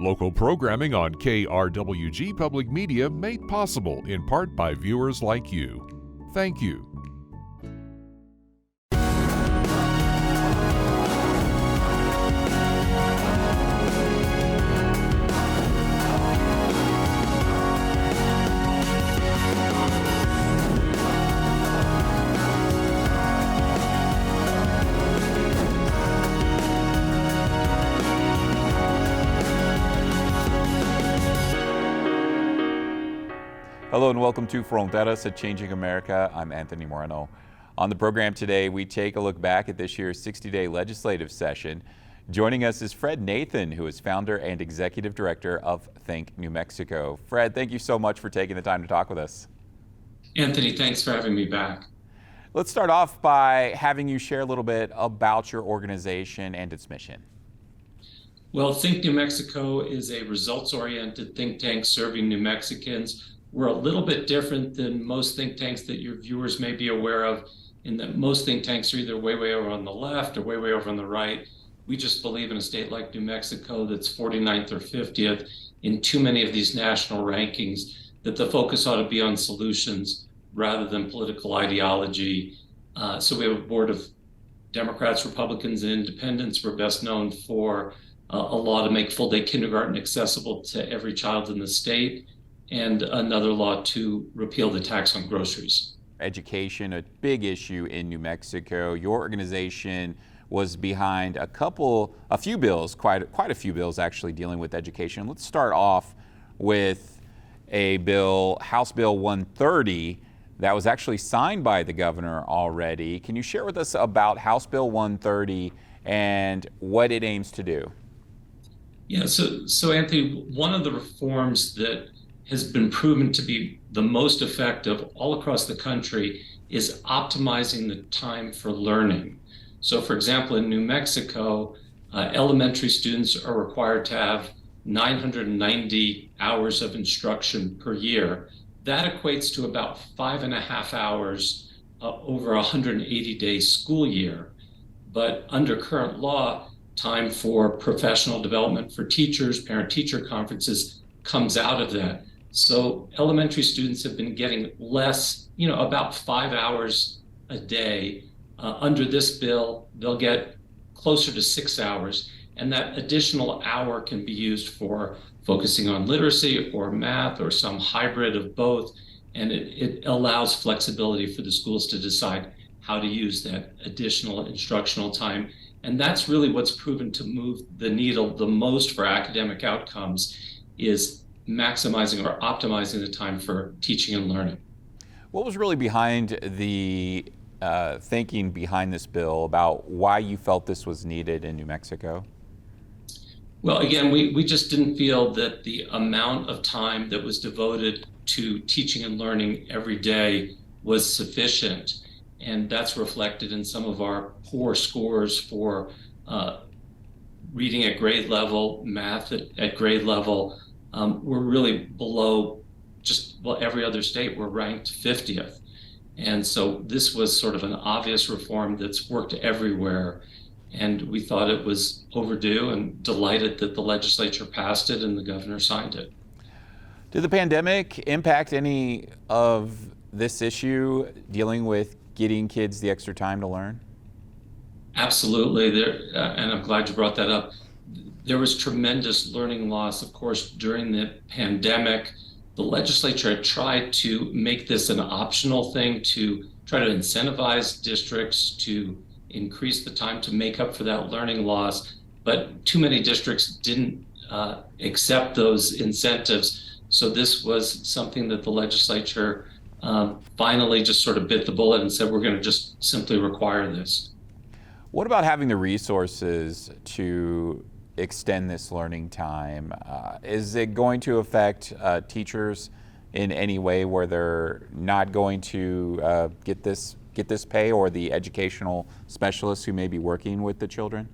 Local programming on KRWG Public Media made possible in part by viewers like you. Thank you. Hello and welcome to Fronteras, a Changing America. I'm Anthony Moreno. On the program today, we take a look back at this year's 60-day legislative session. Joining us is Fred Nathan, who is founder and executive director of Think New Mexico. Fred, thank you so much for taking the time to talk with us. Anthony, thanks for having me back. Let's start off by having you share a little bit about your organization and its mission. Well, Think New Mexico is a results-oriented think tank serving New Mexicans. We're a little bit different than most think tanks that your viewers may be aware of, in that most think tanks are either way over on the left or way over on the right. We just believe in a state like New Mexico that's 49th or 50th in too many of these national rankings, that the focus ought to be on solutions rather than political ideology. So we have a board of Democrats, Republicans, and independents. We're best known for a law to make full-day kindergarten accessible to every child in the state, and another law to repeal the tax on groceries. Education, a big issue in New Mexico. Your organization was behind a few bills, quite a few bills actually dealing with education. Let's start off with a bill, House Bill 130, that was actually signed by the governor already. Can you share with us about House Bill 130 and what it aims to do? Yeah, so Anthony, one of the reforms that has been proven to be the most effective all across the country is optimizing the time for learning. So for example, in New Mexico, elementary students are required to have 990 hours of instruction per year. That equates to about 5.5 hours over a 180-day school year. But under current law, time for professional development for teachers, parent-teacher conferences comes out of that. So elementary students have been getting less, about 5 hours a day. Under this bill, they'll get closer to 6 hours. And that additional hour can be used for focusing on literacy or math or some hybrid of both. And it allows flexibility for the schools to decide how to use that additional instructional time. And that's really what's proven to move the needle the most for academic outcomes, is maximizing or optimizing the time for teaching and learning. What was really behind the thinking behind this bill about why you felt this was needed in New Mexico? Well, again, we just didn't feel that the amount of time that was devoted to teaching and learning every day was sufficient. And that's reflected in some of our poor scores for reading at grade level, math at grade level. We're really below every other state. We're ranked 50th. And so this was sort of an obvious reform that's worked everywhere. And we thought it was overdue and delighted that the legislature passed it and the governor signed it. Did the pandemic impact any of this issue, dealing with getting kids the extra time to learn? Absolutely, and I'm glad you brought that up. There was tremendous learning loss, of course, during the pandemic. The legislature had tried to make this an optional thing to try to incentivize districts to increase the time to make up for that learning loss, but too many districts didn't accept those incentives. So this was something that the legislature finally just sort of bit the bullet and said, we're going to just simply require this. What about having the resources to extend this learning time? Is it going to affect teachers in any way where they're not going to get this pay, or the educational specialists who may be working with the children?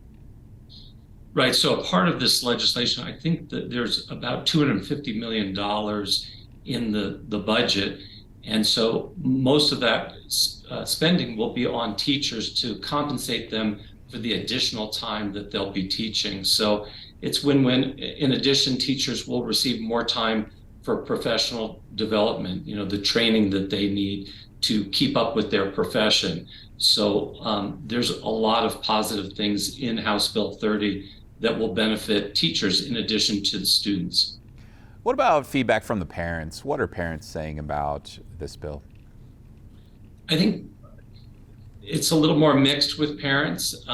Right. So a part of this legislation, I think that there's about $250 million in the budget. And so most of that spending will be on teachers to compensate them for the additional time that they'll be teaching. So it's win-win. In addition, teachers will receive more time for professional development, the training that they need to keep up with their profession. So there's a lot of positive things in House Bill 30 that will benefit teachers in addition to the students. What about feedback from the parents? What are parents saying about this bill? I think it's a little more mixed with parents.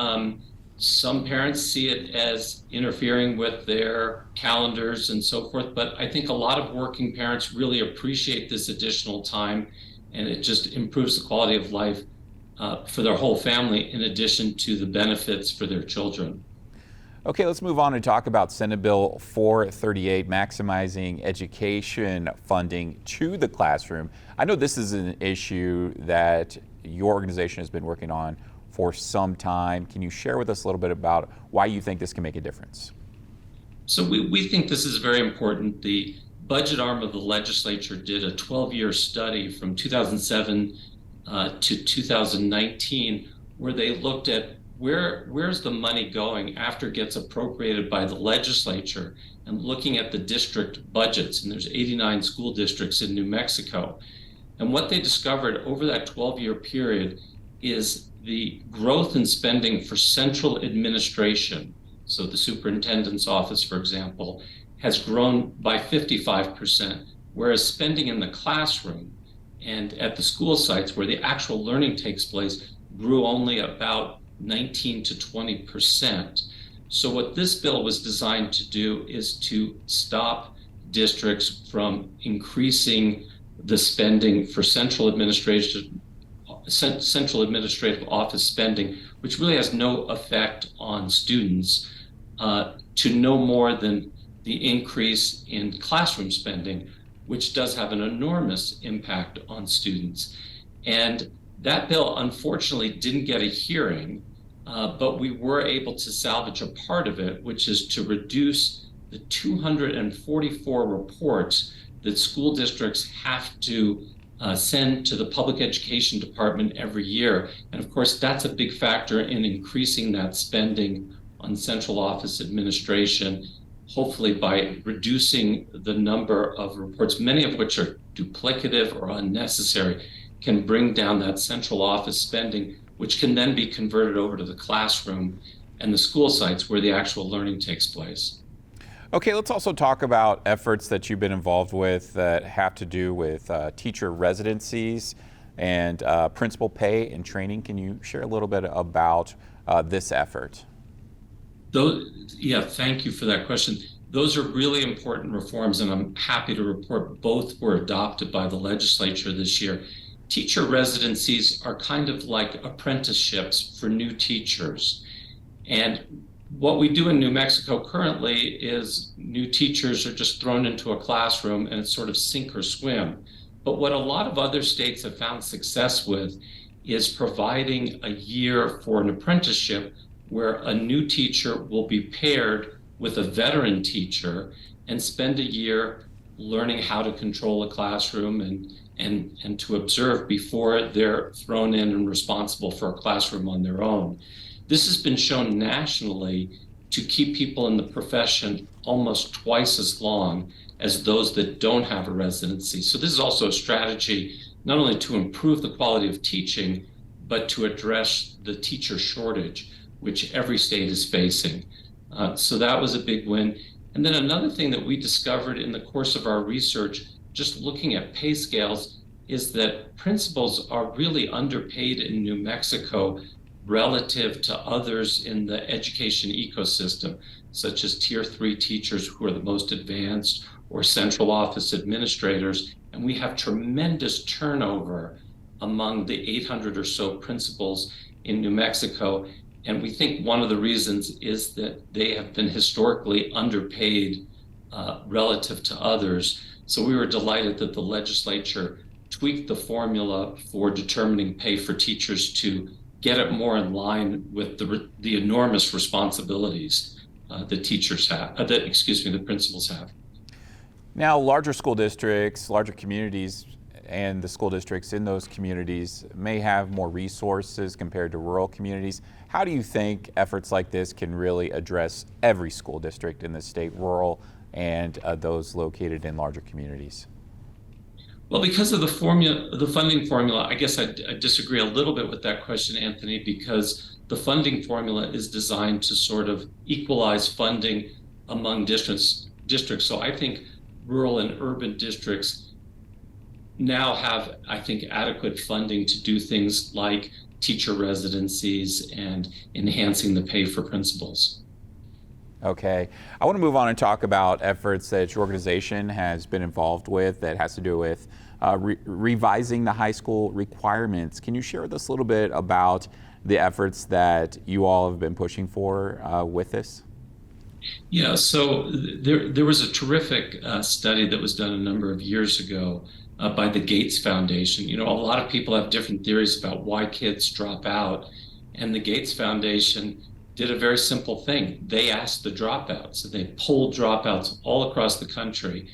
Some parents see it as interfering with their calendars and so forth, but I think a lot of working parents really appreciate this additional time, and it just improves the quality of life for their whole family in addition to the benefits for their children. Okay, let's move on and talk about Senate Bill 438, maximizing education funding to the classroom. I know this is an issue that your organization has been working on for some time. Can you share with us a little bit about why you think this can make a difference? So we think this is very important. The budget arm of the legislature did a 12-year study from 2007 to 2019, where they looked at where's the money going after it gets appropriated by the legislature, and looking at the district budgets. And there's 89 school districts in New Mexico. And what they discovered over that 12-year period is the growth in spending for central administration. So the superintendent's office, for example, has grown by 55%, whereas spending in the classroom and at the school sites where the actual learning takes place grew only about 19 to 20%. So what this bill was designed to do is to stop districts from increasing the spending for central administrative office spending, which really has no effect on students, to no more than the increase in classroom spending, which does have an enormous impact on students. And that bill unfortunately didn't get a hearing, but we were able to salvage a part of it, which is to reduce the 244 reports that school districts have to send to the public education department every year. And of course, that's a big factor in increasing that spending on central office administration, hopefully by reducing the number of reports, many of which are duplicative or unnecessary, can bring down that central office spending, which can then be converted over to the classroom and the school sites where the actual learning takes place. Okay, let's also talk about efforts that you've been involved with that have to do with teacher residencies and principal pay and training. Can you share a little bit about this effort? Thank you for that question. Those are really important reforms, and I'm happy to report both were adopted by the legislature this year. Teacher residencies are kind of like apprenticeships for new teachers. And what we do in New Mexico currently is new teachers are just thrown into a classroom and it's sort of sink or swim. But what a lot of other states have found success with is providing a year for an apprenticeship where a new teacher will be paired with a veteran teacher and spend a year learning how to control a classroom and to observe before they're thrown in and responsible for a classroom on their own. This has been shown nationally to keep people in the profession almost twice as long as those that don't have a residency. So this is also a strategy not only to improve the quality of teaching, but to address the teacher shortage, which every state is facing. So that was a big win. And then another thing that we discovered in the course of our research, just looking at pay scales, is that principals are really underpaid in New Mexico relative to others in the education ecosystem, such as Tier 3 teachers who are the most advanced, or central office administrators. And we have tremendous turnover among the 800 or so principals in New Mexico. And we think one of the reasons is that they have been historically underpaid relative to others. So we were delighted that the legislature tweaked the formula for determining pay for teachers to get it more in line with the enormous responsibilities that teachers have, the principals have. Now, larger school districts, larger communities and the school districts in those communities may have more resources compared to rural communities. How do you think efforts like this can really address every school district in the state, rural and those located in larger communities? Well, because of the funding formula, I guess I disagree a little bit with that question, Anthony, because the funding formula is designed to sort of equalize funding among districts. So I think rural and urban districts now have, I think, adequate funding to do things like teacher residencies and enhancing the pay for principals. Okay. I want to move on and talk about efforts that your organization has been involved with that has to do with revising the high school requirements. Can you share with us a little bit about the efforts that you all have been pushing for with this? Yeah, so there was a terrific study that was done a number of years ago by the Gates Foundation. You know, a lot of people have different theories about why kids drop out, and the Gates Foundation did a very simple thing. They asked the dropouts, so they polled dropouts all across the country.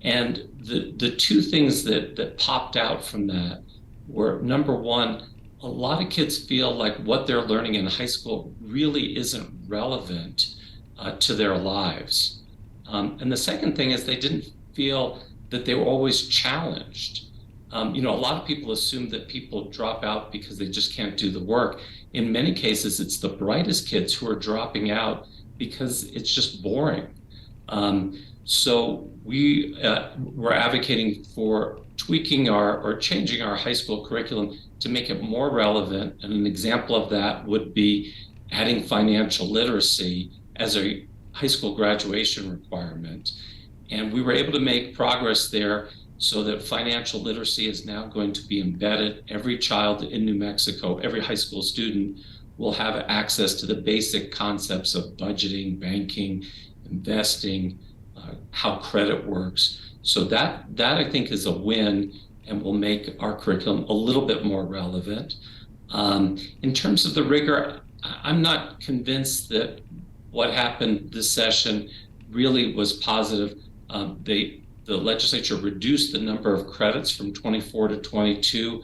And the two things that popped out from that were, number one, a lot of kids feel like what they're learning in high school really isn't relevant to their lives. And the second thing is they didn't feel that they were always challenged. You know, a lot of people assume that people drop out because they just can't do the work. In many cases, it's the brightest kids who are dropping out because it's just boring. So we were advocating for tweaking or changing our high school curriculum to make it more relevant. And an example of that would be adding financial literacy as a high school graduation requirement. And we were able to make progress there so that financial literacy is now going to be embedded. Every child in New Mexico, every high school student will have access to the basic concepts of budgeting, banking, investing, how credit works. So that I think is a win and will make our curriculum a little bit more relevant. In terms of the rigor, I'm not convinced that what happened this session really was positive. The legislature reduced the number of credits from 24 to 22.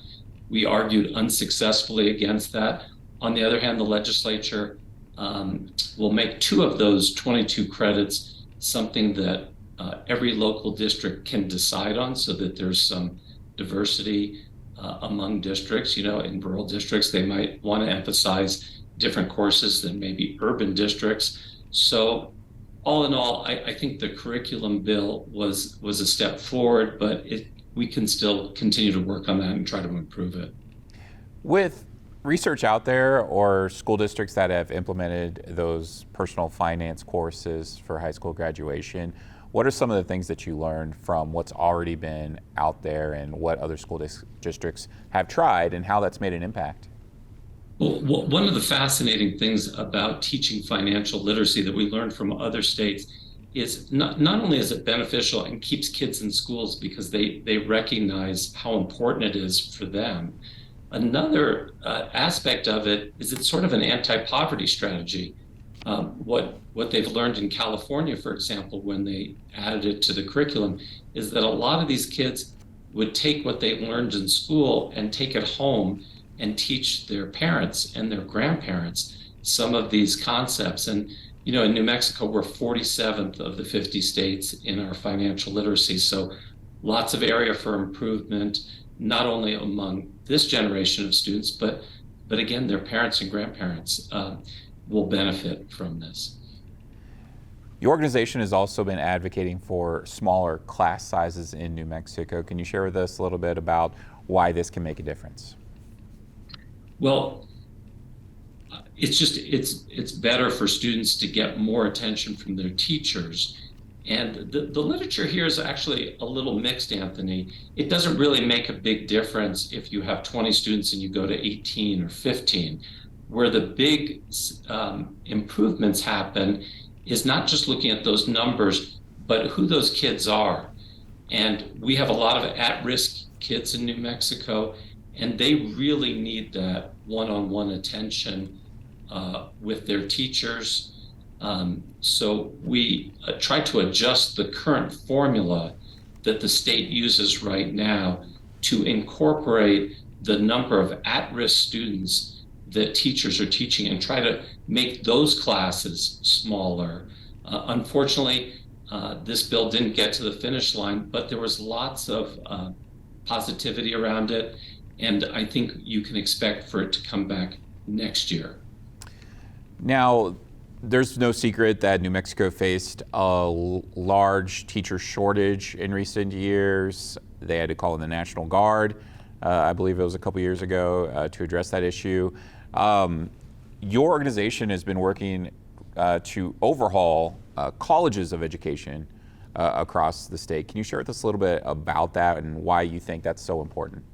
We argued unsuccessfully against that. On the other hand, the legislature will make 2 of those 22 credits something that every local district can decide on, so that there's some diversity among districts. You know, in rural districts, they might want to emphasize different courses than maybe urban districts. So all in all, I think the curriculum bill was a step forward, but we can still continue to work on that and try to improve it. With research out there or school districts that have implemented those personal finance courses for high school graduation, what are some of the things that you learned from what's already been out there and what other school districts have tried and how that's made an impact? Well, one of the fascinating things about teaching financial literacy that we learned from other states is not only is it beneficial and keeps kids in schools because they recognize how important it is for them. Another aspect of it is it's sort of an anti-poverty strategy. What they've learned in California, for example, when they added it to the curriculum, is that a lot of these kids would take what they learned in school and take it home and teach their parents and their grandparents some of these concepts. And, you know, in New Mexico, we're 47th of the 50 states in our financial literacy. So lots of area for improvement, not only among this generation of students, but again, their parents and grandparents will benefit from this. Your organization has also been advocating for smaller class sizes in New Mexico. Can you share with us a little bit about why this can make a difference? Well, it's better for students to get more attention from their teachers. And the literature here is actually a little mixed, Anthony. It doesn't really make a big difference if you have 20 students and you go to 18 or 15. Where the big improvements happen is not just looking at those numbers, but who those kids are. And we have a lot of at-risk kids in New Mexico, and they really need that one-on-one attention with their teachers. So we try to adjust the current formula that the state uses right now to incorporate the number of at-risk students that teachers are teaching and try to make those classes smaller. Unfortunately, this bill didn't get to the finish line, but there was lots of positivity around it, and I think you can expect for it to come back next year. Now, there's no secret that New Mexico faced a large teacher shortage in recent years. They had to call in the National Guard, I believe it was a couple years ago, to address that issue. Your organization has been working to overhaul colleges of education across the state. Can you share with us a little bit about that and why you think that's so important?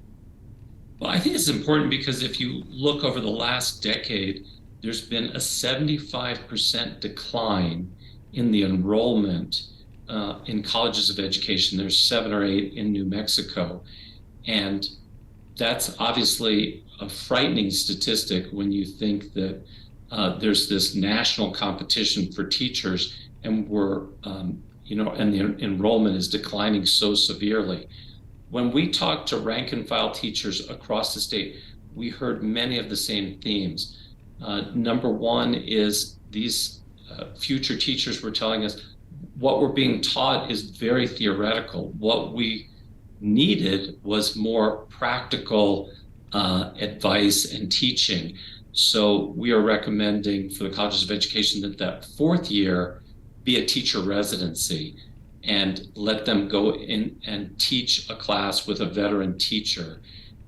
Well, I think it's important because if you look over the last decade, there's been a 75% decline in the enrollment in colleges of education. There's 7 or 8 in New Mexico. And that's obviously a frightening statistic when you think that there's this national competition for teachers, and and the enrollment is declining so severely. When we talked to rank and file teachers across the state, we heard many of the same themes. Number one is these future teachers were telling us what we're being taught is very theoretical. What we needed was more practical advice and teaching. So we are recommending for the colleges of education that 4th year be a teacher residency and let them go in and teach a class with a veteran teacher.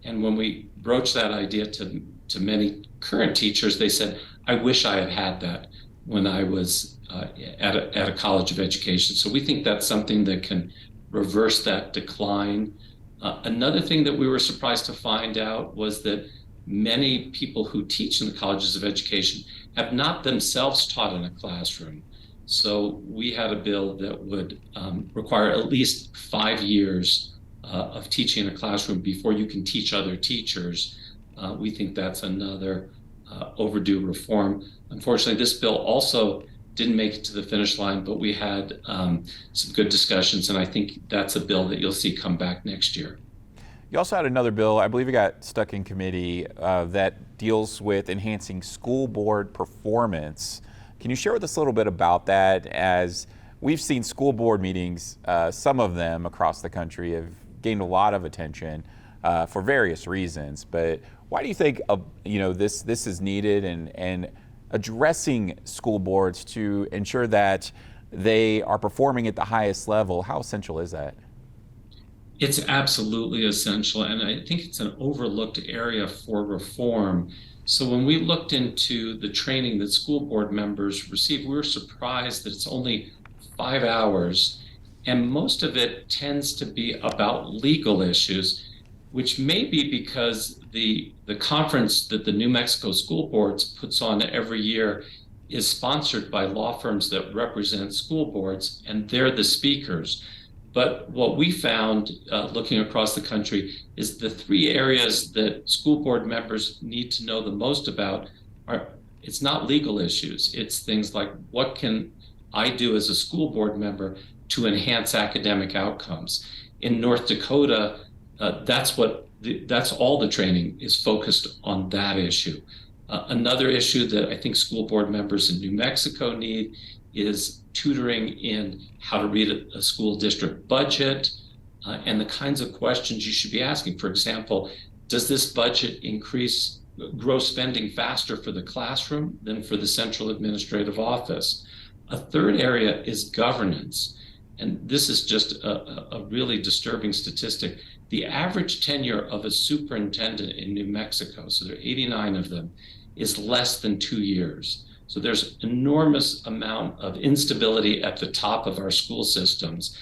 And when we broached that idea to many current teachers, they said, I wish I had had that when I was at a college of education. So we think that's something that can reverse that decline. Another thing that we were surprised to find out was that many people who teach in the colleges of education have not themselves taught in a classroom. So we had a bill that would require at least 5 years of teaching in a classroom before you can teach other teachers. We think that's another overdue reform. Unfortunately, this bill also didn't make it to the finish line, but we had some good discussions, and I think that's a bill that you'll see come back next year. You also had another bill, I believe it got stuck in committee, that deals with enhancing school board performance. Can you share with us a little bit about that? As we've seen school board meetings, some of them across the country have gained a lot of attention for various reasons, but why do you think this is needed, and addressing school boards to ensure that they are performing at the highest level, how essential is that? It's absolutely essential, and I think it's an overlooked area for reform. So when we looked into the training that school board members receive, we were surprised that it's only 5 hours, and most of it tends to be about legal issues, which may be because the conference that the New Mexico School Boards puts on every year is sponsored by law firms that represent school boards, and they're the speakers. But what we found looking across the country is the 3 areas that school board members need to know the most about it's not legal issues. It's things like, what can I do as a school board member to enhance academic outcomes? In North Dakota, that's all the training is focused on that issue. Another issue that I think school board members in New Mexico need is tutoring in how to read a school district budget and the kinds of questions you should be asking. For example, does this budget grow spending faster for the classroom than for the central administrative office? A third area is governance. And this is just a really disturbing statistic. The average tenure of a superintendent in New Mexico, so there are 89 of them, is less than 2 years. So there's enormous amount of instability at the top of our school systems.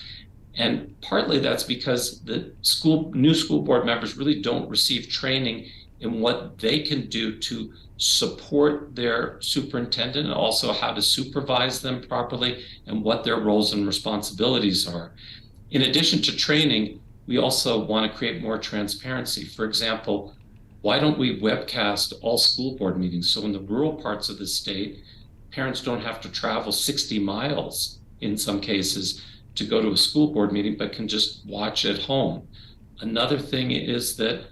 And partly that's because the new school board members really don't receive training in what they can do to support their superintendent and also how to supervise them properly and what their roles and responsibilities are. In addition to training, we also want to create more transparency. For example, why don't we webcast all school board meetings? So in the rural parts of the state, parents don't have to travel 60 miles in some cases to go to a school board meeting, but can just watch at home. Another thing is that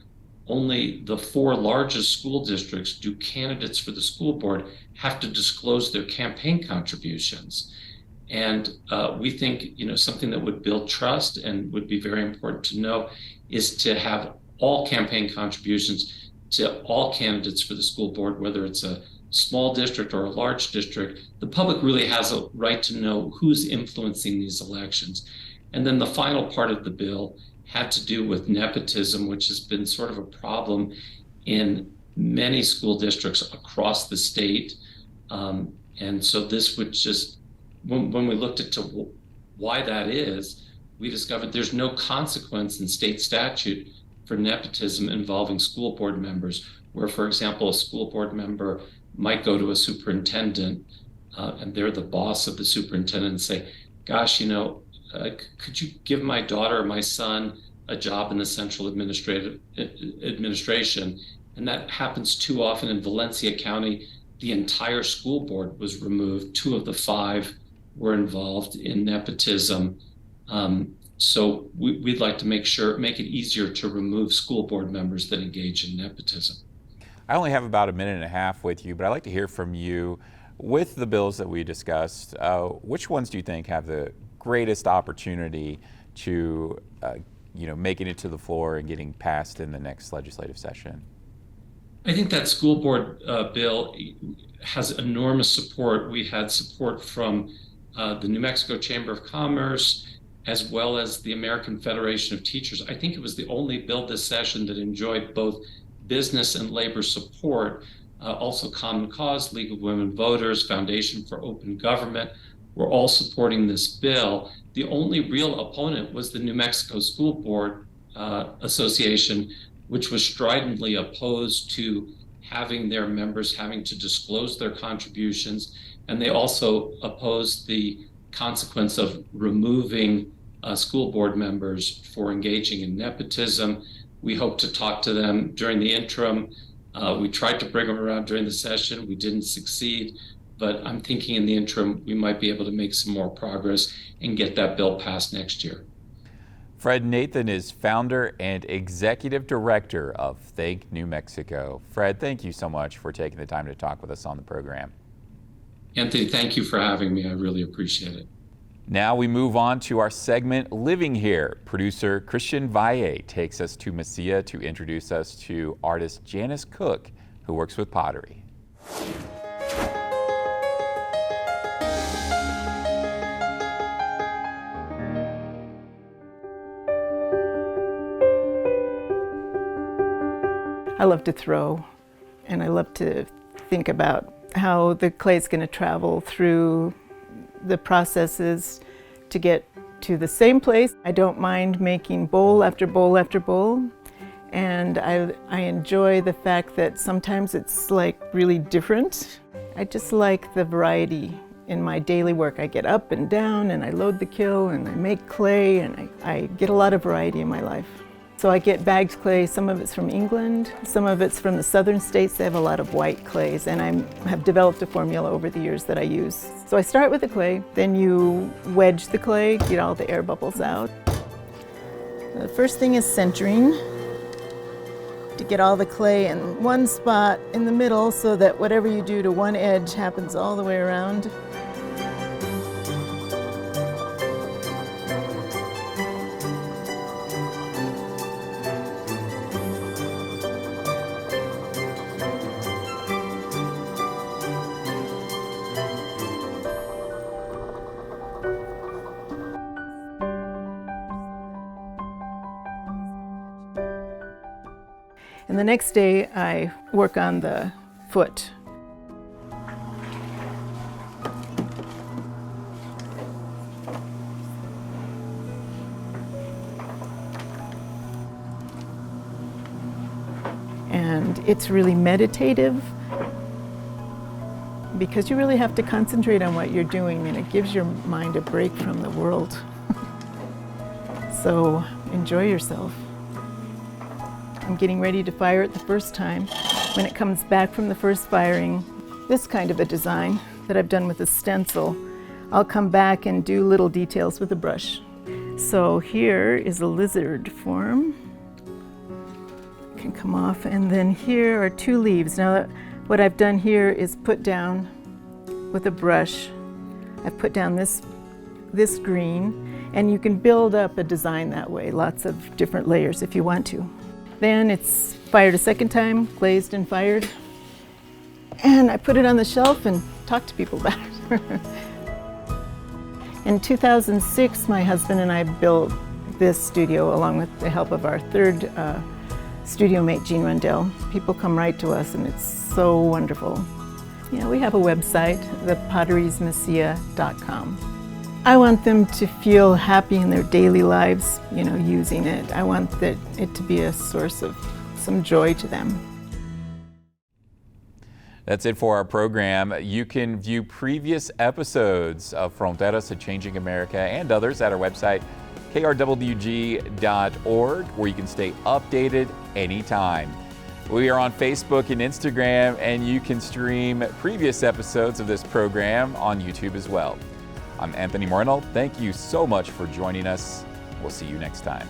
only the 4 largest school districts do candidates for the school board have to disclose their campaign contributions. And we think, something that would build trust and would be very important to know is to have all campaign contributions to all candidates for the school board, whether it's a small district or a large district. The public really has a right to know who's influencing these elections. And then the final part of the bill had to do with nepotism, which has been sort of a problem in many school districts across the state. And so this would just, when we looked into why that is, we discovered there's no consequence in state statute for nepotism involving school board members, where, for example, a school board member might go to a superintendent and they're the boss of the superintendent and say, gosh, could you give my daughter or my son a job in the central administration? And that happens too often. In Valencia County, the entire school board was removed. 2 of the 5 were involved in nepotism. So we'd like to make it easier to remove school board members that engage in nepotism. I only have about a minute and a half with you, but I'd like to hear from you. With the bills that we discussed, which ones do you think have the greatest opportunity to making it to the floor and getting passed in the next legislative session? I think that school board bill has enormous support. We had support from the New Mexico Chamber of Commerce, as well as the American Federation of Teachers. I think it was the only bill this session that enjoyed both business and labor support. Also Common Cause, League of Women Voters, Foundation for Open Government were all supporting this bill. The only real opponent was the New Mexico School Board Association, which was stridently opposed to having their members having to disclose their contributions. And they also opposed the consequence of removing school board members for engaging in nepotism. We hope to talk to them during the interim. We tried to bring them around during the session. We didn't succeed, but I'm thinking in the interim, we might be able to make some more progress and get that bill passed next year. Fred Nathan is founder and executive director of Think New Mexico. Fred, thank you so much for taking the time to talk with us on the program. Anthony, thank you for having me. I really appreciate it. Now we move on to our segment, Living Here. Producer Christian Valle takes us to Mesilla to introduce us to artist Janice Cook, who works with pottery. I love to throw, and I love to think about how the clay is going to travel through the processes to get to the same place. I don't mind making bowl after bowl after bowl, and I enjoy the fact that sometimes it's like really different. I just like the variety in my daily work. I get up and down and I load the kiln and I make clay, and I get a lot of variety in my life. So I get bagged clay. Some of it's from England, some of it's from the southern states. They have a lot of white clays, and I have developed a formula over the years that I use. So I start with the clay, then you wedge the clay, get all the air bubbles out. The first thing is centering, to get all the clay in one spot in the middle so that whatever you do to one edge happens all the way around. And the next day, I work on the foot. And it's really meditative because you really have to concentrate on what you're doing, and it gives your mind a break from the world. So enjoy yourself. I'm getting ready to fire it the first time. When it comes back from the first firing, this kind of a design that I've done with a stencil, I'll come back and do little details with a brush. So here is a lizard form. can come off. And then here are 2 leaves. Now what I've done here is put down with a brush, I've put down this green, and you can build up a design that way, lots of different layers if you want to. Then it's fired a second time, glazed and fired. And I put it on the shelf and talk to people about it. In 2006, my husband and I built this studio along with the help of our third studio mate, Jean Rundell. People come right to us and it's so wonderful. Yeah, we have a website, thepotteriesmessia.com. I want them to feel happy in their daily lives, using it. I want it to be a source of some joy to them. That's it for our program. You can view previous episodes of Fronteras, A Changing America, and others at our website, krwg.org, where you can stay updated anytime. We are on Facebook and Instagram, and you can stream previous episodes of this program on YouTube as well. I'm Anthony Moreno. Thank you so much for joining us. We'll see you next time.